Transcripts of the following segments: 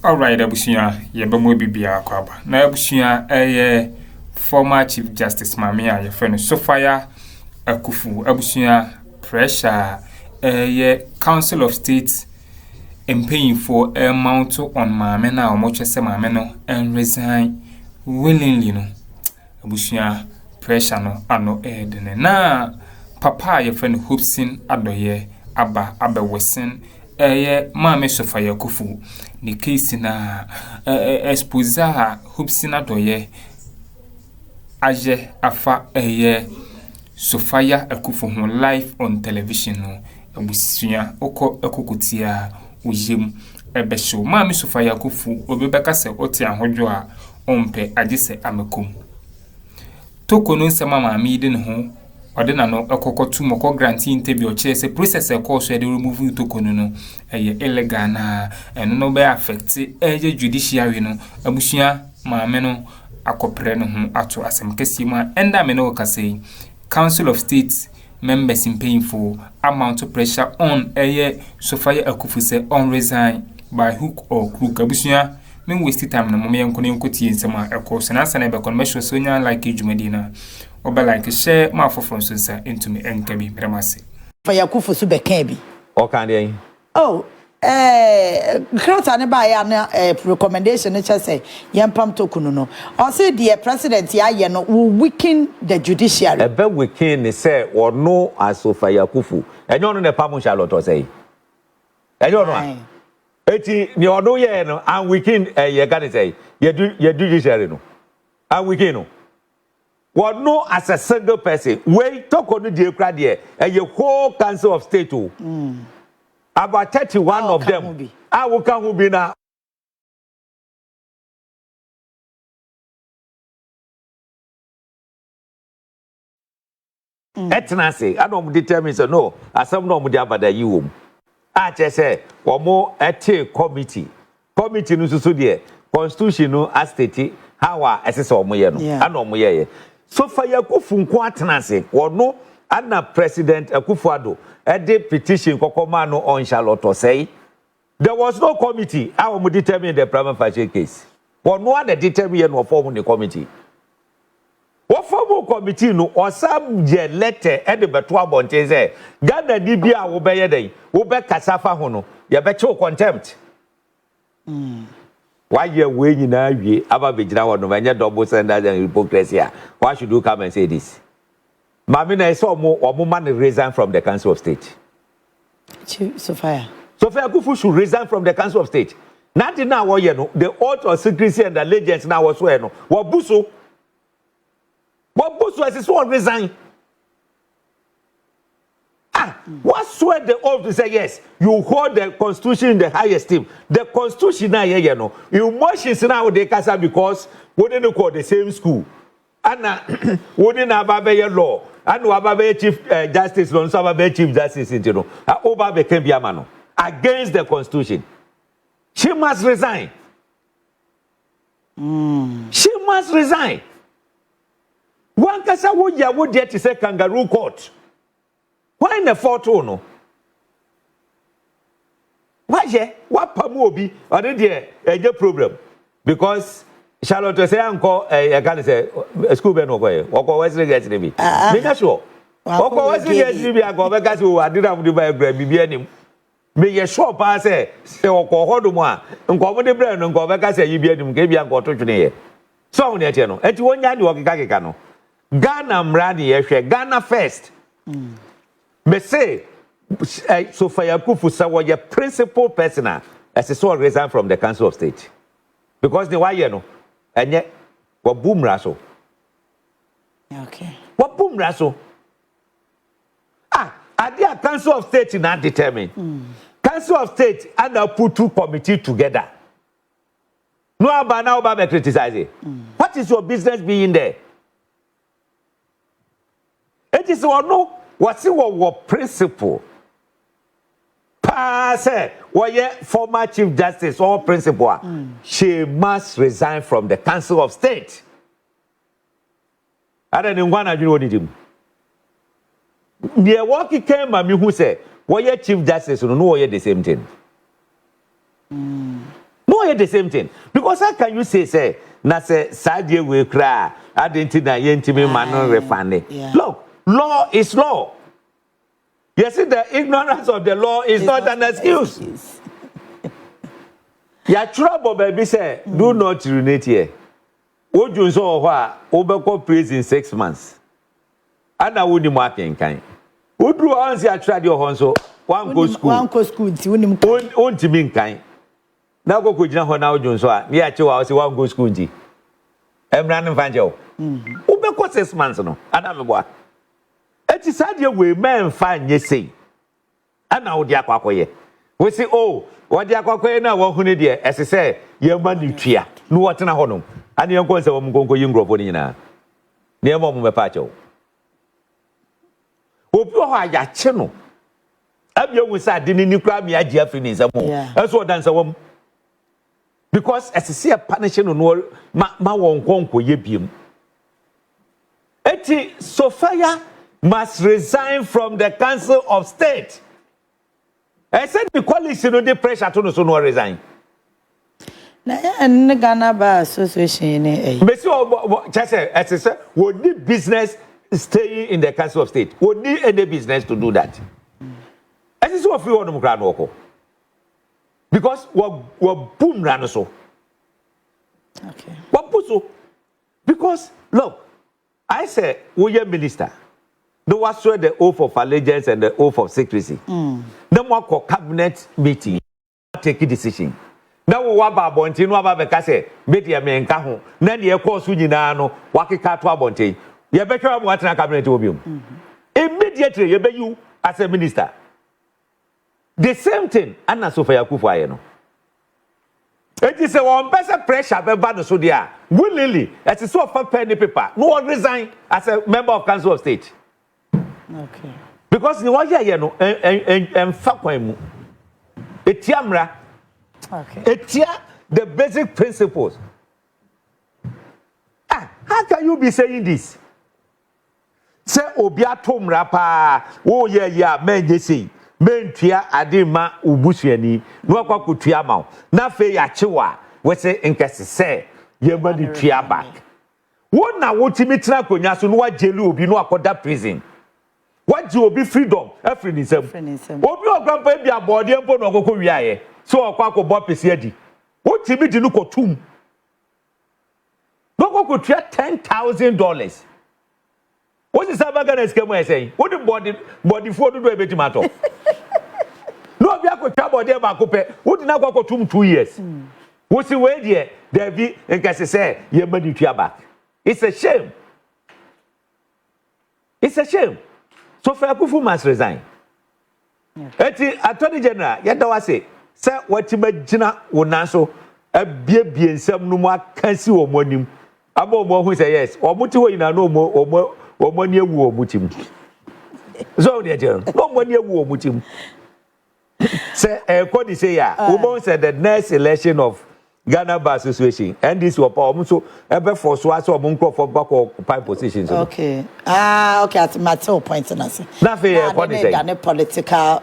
Alright, abusuya B0mb akwaba. Na abusuya former Chief Justice Mahama your friend Sophia Akuffo abusuya pressure Council of State paying for a mount on Mahama na omoche se Mahama no and resign willingly no. Abusuya pressure no ano edene na papa your friend Hopeson Addo aba wesen Mahama Sophia Akuffo ni case na expose Hopeson Addo aje afa Sophia Akuffo ho live on television no abusuya ekokotia ujem ebesho Mahama Sophia Akuffo obebeka se oti ahodwo a ompe agese amekom Torkono nsema maami de ne ho ode na no ekokotu moko grant interview che se process e course de remove Torkono no illegal na eno no be affect judiciary no abusuya maame no akopre no ho ato asem kesi ma enda me no kase Council of State members in paying for amount of pressure on Sophia Akuffo say on resign by hook or crook abusuya men waste time na mo me enko ne enkotie nsema ekose na sana be convention so nya like Ďr0p na oba like share ma for so say into me enkabi bremase Sophia Akuffo so be kan bi o kan dey grant ne ba ya na recommendation ne say yempam Torkono no o say the president ya ye no will weaken the judiciary be weaken ne say or no as Sophia Akuffo enyo no ne pam Charlotte say enyo no eti ni odo ye no and weaken ye can say ye judiciary no and weaken no what no as a single person we Torkono dey kra there a whole Council of State about 31 of them. I will come who be now. Etnase, I don't determine so no. I some no mudia bada you. I just say one more committee. Committee no so there. Constitution no as state how assess or moye no. I know moye. Sophia Akuffo nko atnase or no Anna President Akuffo Addo a petition Kokomano on Charlotte say there was no committee. I will determine the prima facie case. But no one determine or form the committee. What form committee no or some letter at the Betua Bonteze Ghana Dibia will be a day, will be Casafa Hono, ya becho contempt. Why you waiting now? We about Vijana when you double senders and hypocrisy. Why should you come and say this? Mamina saw more or more man resign from the Council of State. Sophia Akuffo should resign from the Council of State. Nothing now, the oath of secrecy and allegiance now was where no. What Buso as his one resign. What swear the oath to say yes? You hold the Constitution in the highest esteem. The Constitution now, you motions now they casa because we didn't call the same school. And wouldn't have a law. And Wababe Chief Justice, non Sababe Chief Justice, Obabe Kembiamano against the Constitution. She must resign. She must resign. One Casa would get to say kangaroo court. Why in the photo? Why, what Pamobi or the problem? Because Charlotte say uncle I can say school ben okoye oko Wesley get me me na sure oko Wesley get me I go because who adira mu buy bread bibia nim me ye sure pa say oko hodo mu a nko mo de bread no nko because say yibia nim ke bia nko to twene ye so on etie no enti wonya de okeka no Ghana mra de ye hwe Ghana first me say Sophia Akuffo say was your principal person as a sole resign from the Council of State because the why no and yet, what boom rasso? Okay. What boom rasso? Are there Council of State not determined? Council of State and I put two committees together. No, about now, about criticizing. What is your business being there? It is or no, what's your principle? Say, former Chief Justice or principal, she must resign from the Council of State. I don't know what I do. The work came by me who said, why Chief Justice no the same thing. No, yet the same thing. Because how can you say, na say, Sadia will cry, I didn't know yentimi man refund. Look, law is law. You see, the ignorance of the law is not an excuse. Your trouble, baby, say, do not urinate here. What you saw, over prison 6 months. And I wouldn't mark in kind. Who drew on the tried your horn so one go school. One go school, one to mean kind. Now go could now now Jones, near 2 hours, one go school. I'm running Fanjo. Over 6 months, no, I don't know what. It is sad your way, man, fine, you say. And now, dear Quacoye. We say, oh, what dear Quacoye now, 100 years, as I say, your money tree, no what in a honor. And you're going to go young Grovina. Near Mom Pacho. Opo ha ya che no abia wo sa de ni kra me agia fini nsamo eso dansa wom because as see a punishing no ma won konko ye biem eti Sophia must resign from the Council of State. I said the coalition no dey pressure to no so no resign na en Ghana Bar Association ni me say chase as say we need business staying in the Council of State. We need any business to do that. As is what we want to grant because we boom run so. Okay. What put so? Because look, I say we are minister. No one swear the oath of allegiance and the oath of secrecy. No more call cabinet meeting. Take a decision. Now we want about bonti no about because say media me nka ho. Na de e course nyina no wakeka to abonti. You better have what cabinet will be. Immediately, you be you as a minister. The same thing, Anna Sophia Akuffo, no. It is a one person pressure, but so they are willingly, as a sort of pen paper. No one resign as a member of Council of State. Okay. Because you want here, no, and fuck my etiamra. Okay. Etia the basic principles. How can you be saying this? Say obia tomra pa wo ye ya men yesi men tua ade ma obusuani no akwa kotua ma na fe ya chewa we say nkese say ye ma di tua back wo na wo timi tira konya so no wa jeli obi no akoda prison wa ji obi freedom afri ni sem obi ogrampa bia board empo no okoko wiaye so okwa akobo pese adi wo timi di no kotum no kokotua $10,000. What is Sabagana Skemo saying? What the body for do a bit matter? No, we are going to trouble there back up. What did not go to 2 years? What's the way there? There be and can say, your money to your back. It's a shame. It's a shame. So for Akuffo must resign. Eti Attorney General, yet I say, sir, what you imagine will answer a beer some no more can see or money. Abo mo who say yes, or mutu in a no more or more. Or money war mutim. So dear John, no money war mutim. Say, Cody say, Ubon said the next election of Ghana Bar Association, and this was also ever for Swass or Munko for back or pipe positions. Okay. Okay, at my 2 points. Nothing, Ghana political.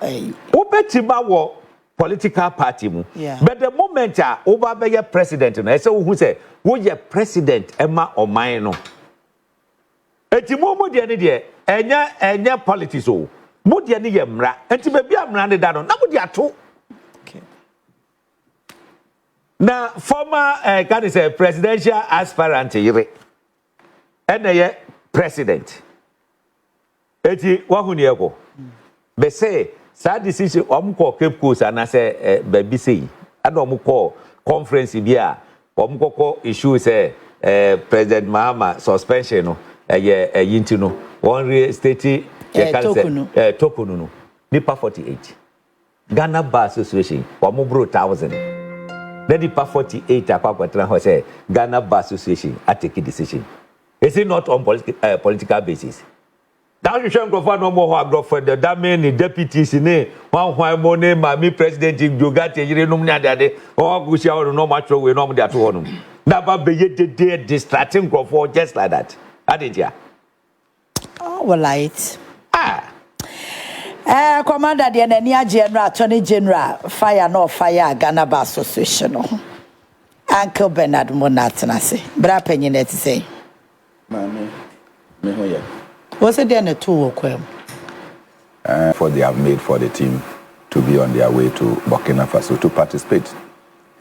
Ubetiba political party. But the moment over your president, and I say, who say, who your president, Emma or mine? Eti mo de ne de enya politics o mo de ne ye mra enti be bia mra ne da no na mo de ato okay na former can is a presidential aspirant yire and ye president eti wa hu ne eko be say sa decision omko Cape Coast ana say baby say ana omko conference bia omko issue say President Mahama suspension no yinti no one real state tokono no nipa 48 Ghana Bar Association omo bro 1000 then nipa 48 akwakwatra ho say Ghana Bar Association take decision is it not on political basis now you show go no more go for the damn deputies ne one money mami president jogate yire num ni adade o go sia o no match we no mo dey to honum na ba be ye dey distracting go for just like that. Adinja. Oh, well, right. Commander, the Ďr0p Attorney General, fire no fire, Ghana Bar Association. Uncle Bernard Monatanase. Bra penny net say. Mammy, me here. Was it then a 2 o'clock? For they have made for the team to be on their way to Burkina Faso to participate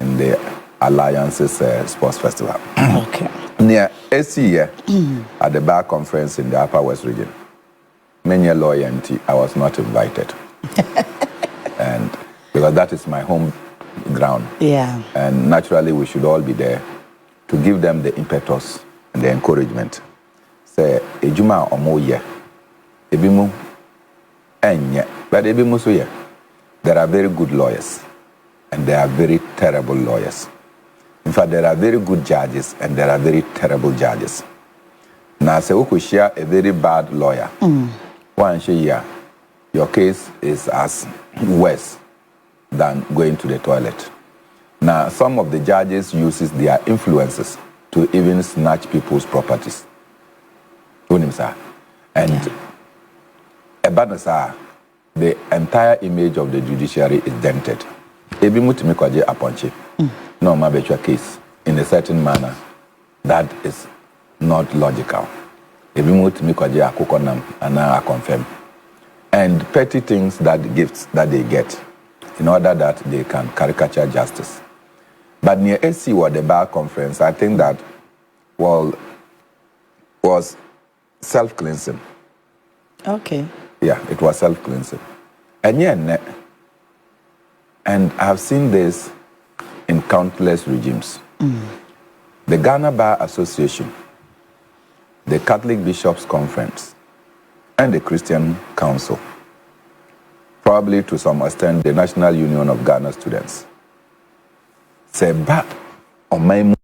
in the Alliance's sports festival. Okay. Near SC at the bar conference in the Upper West region. Many loyalty, I was not invited. And because that is my home ground. Yeah. And naturally we should all be there to give them the impetus and the encouragement. Say, Ejuma omoye, ebimu enye, but ebimu so ye. There are very good lawyers and there are very terrible lawyers. In fact, there are very good judges and there are very terrible judges. Now, say we share a very bad lawyer. One year, your case is as worse than going to the toilet. Now, some of the judges uses their influences to even snatch people's properties. And the entire image of the judiciary is dented. Ebi mutimi kwaje aponche. No mabecha case in a certain manner that is not logical. Ebi mutimi kwaje akokonam and I confirm. And petty things that gifts that they get in order that they can caricature justice. But near SC or the bar conference, I think that was self-cleansing. Okay. Yeah, it was self-cleansing. And I've seen this in countless regimes. The Ghana Bar Association, the Catholic Bishops' Conference, and the Christian Council, probably to some extent the National Union of Ghana Students, say back on my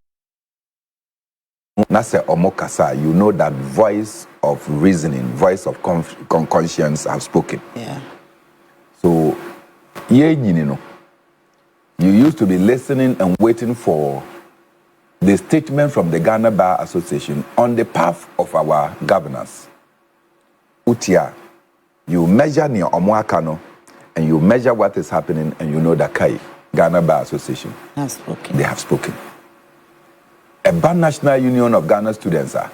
omokasa, you know that voice of reasoning, voice of conscience have spoken. Yeah. So, you used to be listening and waiting for the statement from the Ghana Bar Association on the path of our governance. Utia, you measure near Omoakano and you measure what is happening and you know that Ghana Bar Association has spoken. They have spoken. A Bar National Union of Ghana Students are.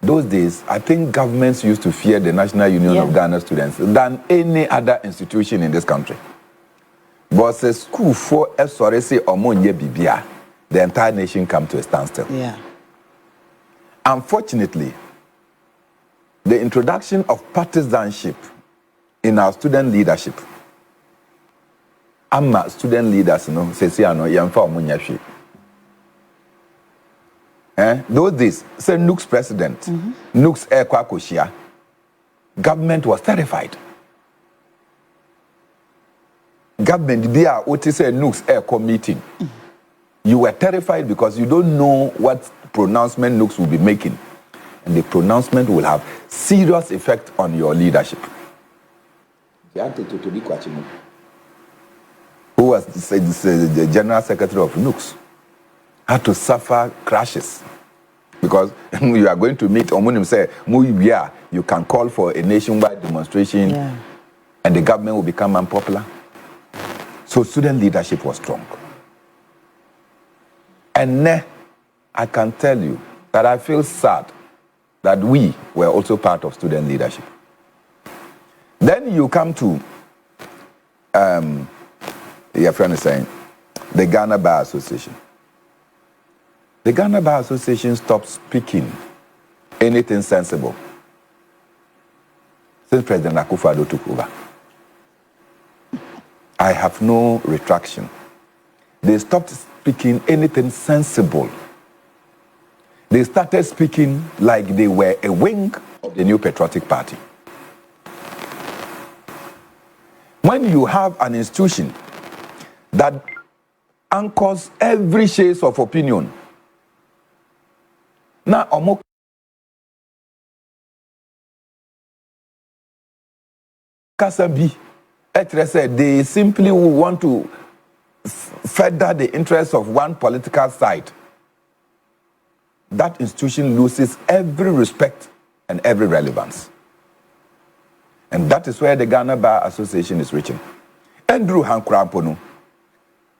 Those days, I think governments used to fear the National Union of Ghana Students than any other institution in this country. But a school for the entire nation come to a standstill. Yeah. Unfortunately, the introduction of partisanship in our student leadership, student leaders, those days, say Nuke's president, Nuke's Air Kwakoshia, government was terrified. Government, they are what say Nuke's Air meeting. You were terrified because you don't know what pronouncement Nukes will be making. And the pronouncement will have serious effect on your leadership. Who was the General Secretary of Nukes had to suffer crashes because you are going to meet Omunim say, you can call for a nationwide demonstration and the government will become unpopular. So student leadership was strong. And I can tell you that I feel sad that we were also part of student leadership. Then you come to, your friend is saying, the Ghana Bar Association. The Ghana Bar Association stopped speaking anything sensible since President Akuffo took over. I have no retraction. They stopped speaking anything sensible. They started speaking like they were a wing of the New Patriotic Party. When you have an institution that anchors every shade of opinion, now they simply want to further the interests of one political side. That institution loses every respect and every relevance. And that is where the Ghana Bar Association is reaching. Andrew Hankrampono.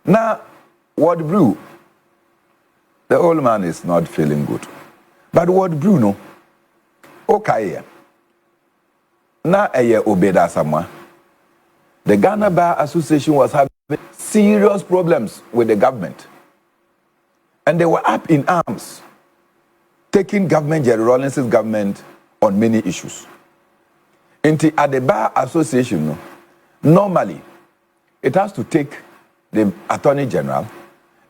Now, what brew? The old man is not feeling good. But what Bruno? Okay. Now Obeda Samwa. The Ghana Bar Association was having serious problems with the government. And they were up in arms, taking government, Jerry Rawlings's government, on many issues. At the Bar Association, normally, it has to take the Attorney General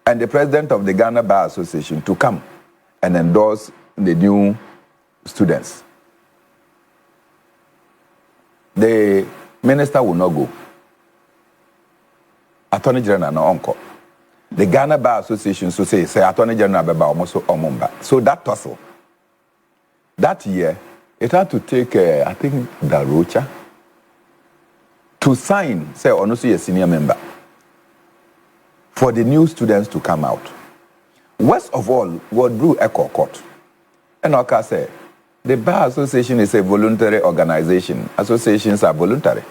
and the President of the Ghana Bar Association to come and endorse the new students. The minister will not go. Attorney General no uncle. The Ghana Bar Association so say Attorney General Beba almost omumba. So that tussle, that year, it had to take, I think, Darocha to sign, say, Onosi a senior member, for the new students to come out. Worst of all, what drew Echo Court. And Oka said, the Bar Association is a voluntary organization. Associations are voluntary.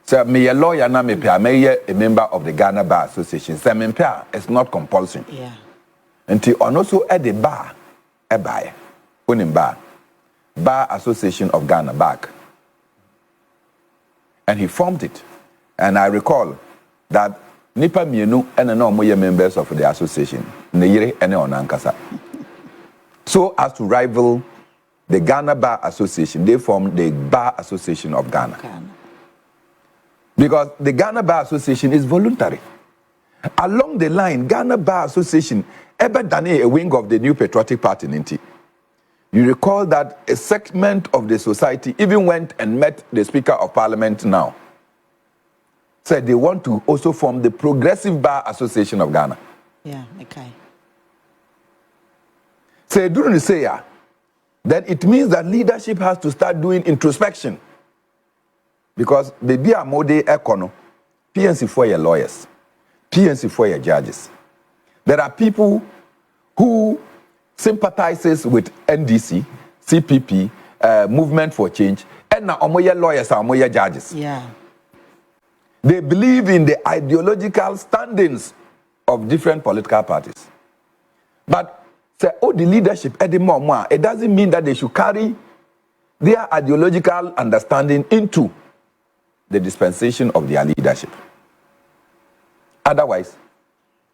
So, me a lawyer na me pay, me a member of the Ghana Bar Association. So, me pay, it's not compulsory. Yeah. Until also at the bar, a buyer, unim Bar Association of Ghana back. And he formed it. And I recall that Nipa Mienu and no more members of the association. Neyere and Onankasa. So as to rival the Ghana Bar Association, they formed the Bar Association of Ghana. Because the Ghana Bar Association is voluntary. Along the line, Ghana Bar Association, ever done a wing of the New Patriotic Party, Ninti. You recall that a segment of the society even went and met the Speaker of Parliament now. Said they want to also form the Progressive Bar Association of Ghana. Yeah, okay. Say, during the say, then it means that leadership has to start doing introspection. Because the B0mb Ekono, PNC for your lawyers, PNC for your judges. There are people who sympathizes with NDC, CPP, Movement for Change, and now omoye lawyers and omoye judges. Yeah. They believe in the ideological standings of different political parties. But say, the leadership at the moment, it doesn't mean that they should carry their ideological understanding into the dispensation of their leadership. Otherwise,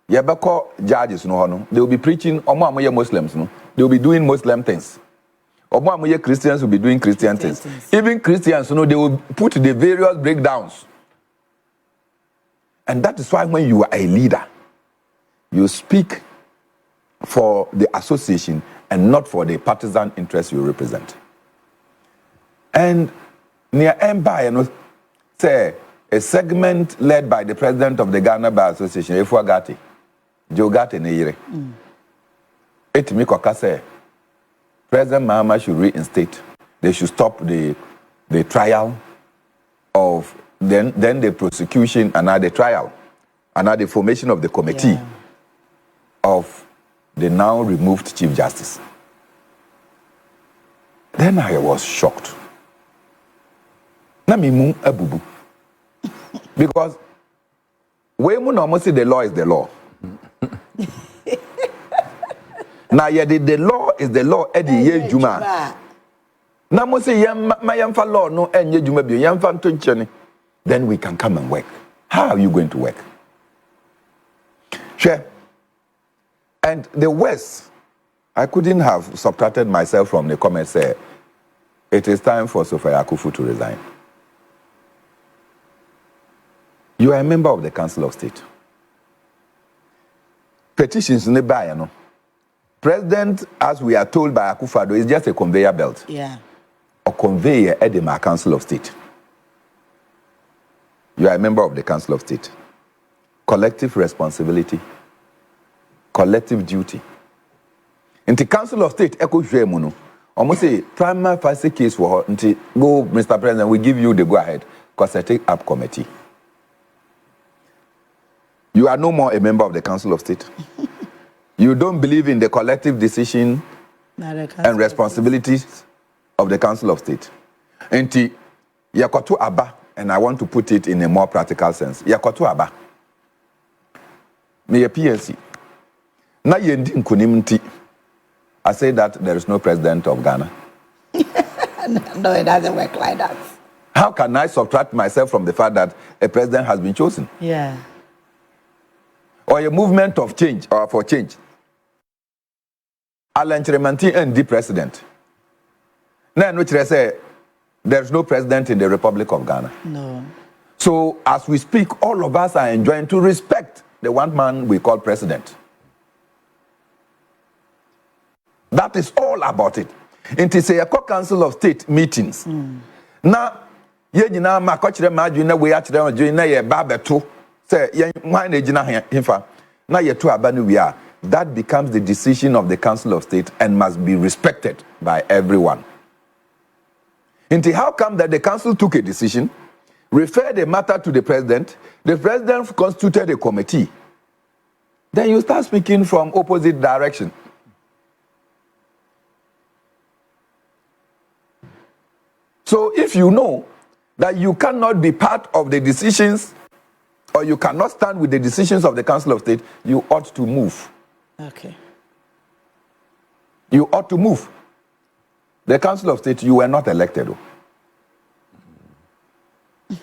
Yabako judges no, they will be preaching Omo Muslims, no, they will be doing Muslim things. Omo Christians will be doing Christian things. Even Christians, they will put the various breakdowns. And that is why when you are a leader, you speak for the association and not for the partisan interests you represent. And near Empire, say a segment led by the president of the Ghana Bar Association, Efua Gati, Joe Gati Neyere. Etimiko say President Mahama should reinstate. They should stop the trial of then the prosecution and now the trial and now the formation of the committee of the now removed Chief Justice. Then I was shocked. Namimu Abubu. Because we almost say the law is the law. Now the law is the law Eddie Ye Juma. Now mo say yamfa law no enye Juma bi yamfa ntonchene. Then we can come and work. How are you going to work? Sure. And the worst, I couldn't have subtracted myself from the comment say it is time for Sophia Akuffo to resign. You are a member of the Council of State. Petitions in the Bayano. President, as we are told by Akuffo, is just a conveyor belt. Yeah. A conveyor at the Council of State. You are a member of the Council of State. Collective responsibility. Collective duty. In the Council of State, Eko Jwemuno, almost say, prima facie case for her, go, Mr. President, we give you the go-ahead, because I take up committee. You are no more a member of the Council of State. You don't believe in the collective decision and responsibilities of the Council of State. Enti yakoto aba, and I want to put it in a more practical sense. Yakoto aba. Me a PNC. Na yendi nkunimti. I say that there is no president of Ghana. No, it doesn't work like that. How can I subtract myself from the fact that a president has been chosen? Yeah. Or a movement of change or for change? Alan Cheremanti and the president. Now, which I say there's no president in the Republic of Ghana. No. So, as we speak, all of us are enjoying to respect the one man we call president. That is all about it. It is a Council of State meetings. Now, ye jina ma kochire ma adwene we achire adwene na ye ba beto say ye hwan na jina himfa na ye to aba no wi a that becomes the decision of the Council of State and must be respected by everyone. Into how come that the council took a decision, referred the matter to the president constituted a committee. Then you start speaking from opposite direction. So if you know that you cannot be part of the decisions or you cannot stand with the decisions of the Council of State, you ought to move. Okay. You ought to move. The Council of State, you were not elected.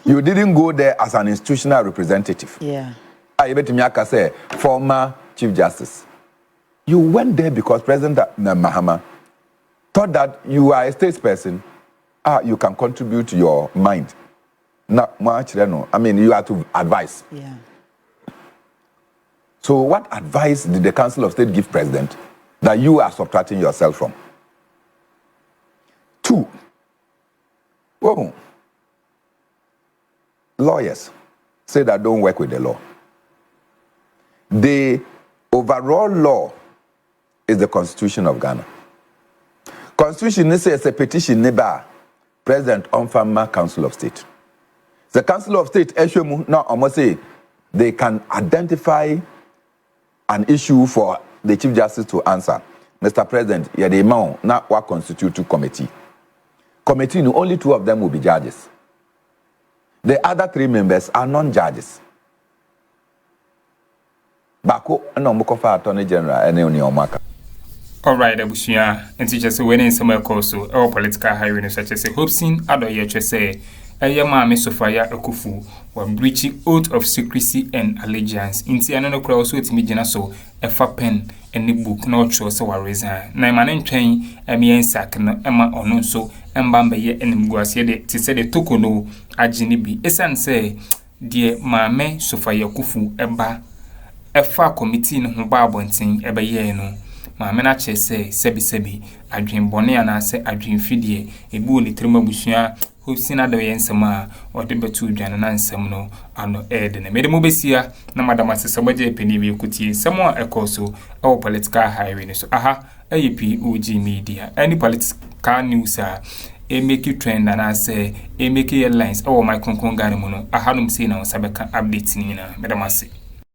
You didn't go there as an institutional representative. Yeah. I bet Miaka say former Chief Justice. You went there because President Mahama thought that you are a statesperson. You can contribute to your mind. Not much, I mean, you have to advise. Yeah. So what advice did the Council of State give President that you are subtracting yourself from? 2, lawyers say that don't work with the law. The overall law is the Constitution of Ghana. Constitution says a petition neighbor. President on former Council of State. The Council of State now almost say they can identify an issue for the Chief Justice to answer. Mr. President, yeah, the amount now what constitute committee. Committee, only 2 of them will be judges. The other 3 members are non-judges. Bako no mukofa Attorney General ene oni omaka. Alright, Abushia, and teachers when in some course or political hiring such as Hopeson, Addo say, Yama Sophia Akuffo were breaching oath of secrecy and allegiance. In Tiano cross with me, so a fa pen and the book no choice or resign. Naiman train, Emi sack no Emma or no so, and Bambaye and Mguasia to say the Tokono, Ajinibi. Esan say, dear Mame Sophia Akuffo, Eba, a far committee no barbonting, Eba ye no. Mahama na che se sebi adwen bone ana se adwen fidie ebu ni trima busua Hopeson Addo yensem a ode betu dwan na nsem no ano ede ne mede mo besia na madam asesamaje peni bi kutie nsem a ekoso e political highway so aha POG Media any political news a make you trend and I say make headlines my concern gari mo no aha no mse na osabeka update ni na mede mase